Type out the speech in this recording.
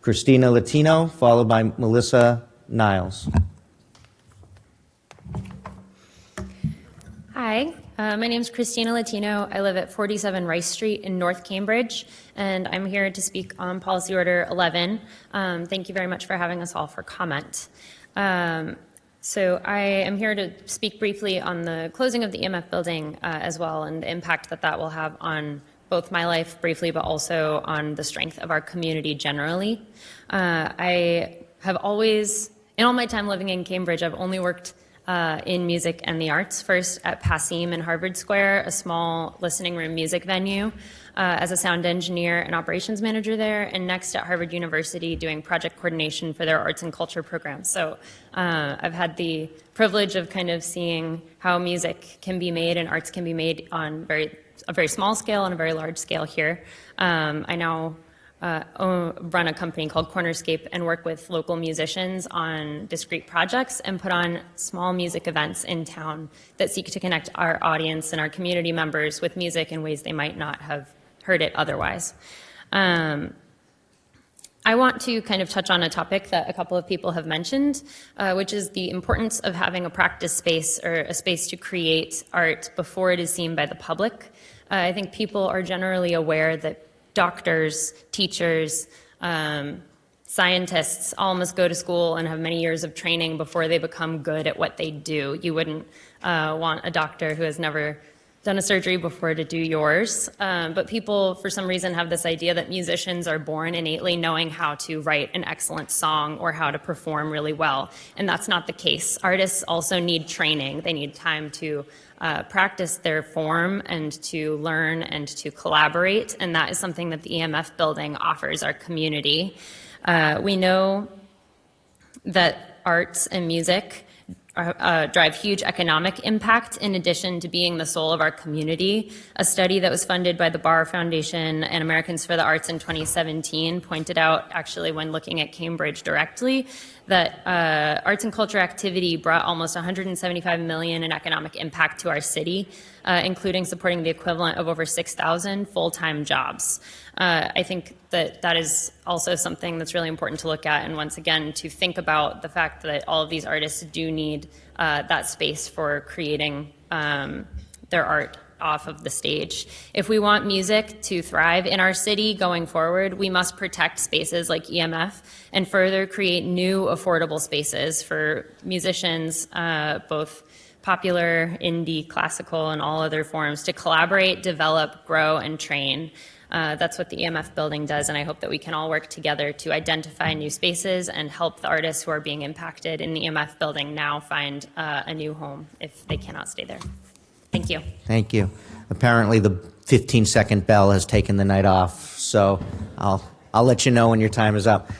Christina Latino, followed by Melissa Niles. Hi, my name is Christina Latino. I live at 47 Rice Street in North Cambridge, and I'm here to speak on Policy Order 11. Thank you very much for having us all for comment. So I am here to speak briefly on the closing of the EMF building as well, and the impact that that will have on both my life briefly, but also on the strength of our community generally. I have always, in all my time living in Cambridge, I've only worked in music and the arts, first at Passim in Harvard Square, a small listening room music venue, as a sound engineer and operations manager there, and next at Harvard University doing project coordination for their arts and culture programs. So I've had the privilege of kind of seeing how music can be made and arts can be made on a very small scale and a very large scale here. I now run a company called Cornerscape and work with local musicians on discrete projects and put on small music events in town that seek to connect our audience and our community members with music in ways they might not have heard it otherwise. I want to kind of touch on a topic that a couple of people have mentioned, which is the importance of having a practice space or a space to create art before it is seen by the public. I think people are generally aware that doctors, teachers, scientists all must go to school and have many years of training before they become good at what they do. You wouldn't want a doctor who has never done a surgery before to do yours. But people, for some reason, have this idea that musicians are born innately knowing how to write an excellent song or how to perform really well. And that's not the case. Artists also need training. They need time to practice their form and to learn and to collaborate. And that is something that the EMF building offers our community. We know that arts and music drive huge economic impact in addition to being the soul of our community. A study that was funded by the Barr Foundation and Americans for the Arts in 2017 pointed out, actually when looking at Cambridge directly, that arts and culture activity brought almost 175 million in economic impact to our city, including supporting the equivalent of over 6,000 full-time jobs. I think that that is also something that's really important to look at, and once again, to think about the fact that all of these artists do need that space for creating their art off of the stage. If we want music to thrive in our city going forward, we must protect spaces like EMF and further create new affordable spaces for musicians, both popular, indie, classical, and all other forms, to collaborate, develop, grow, and train. That's what the EMF building does, and I hope that we can all work together to identify new spaces and help the artists who are being impacted in the EMF building now find a new home if they cannot stay there. Thank you. Thank you. Apparently the 15-second bell has taken the night off, so I'll let you know when your time is up.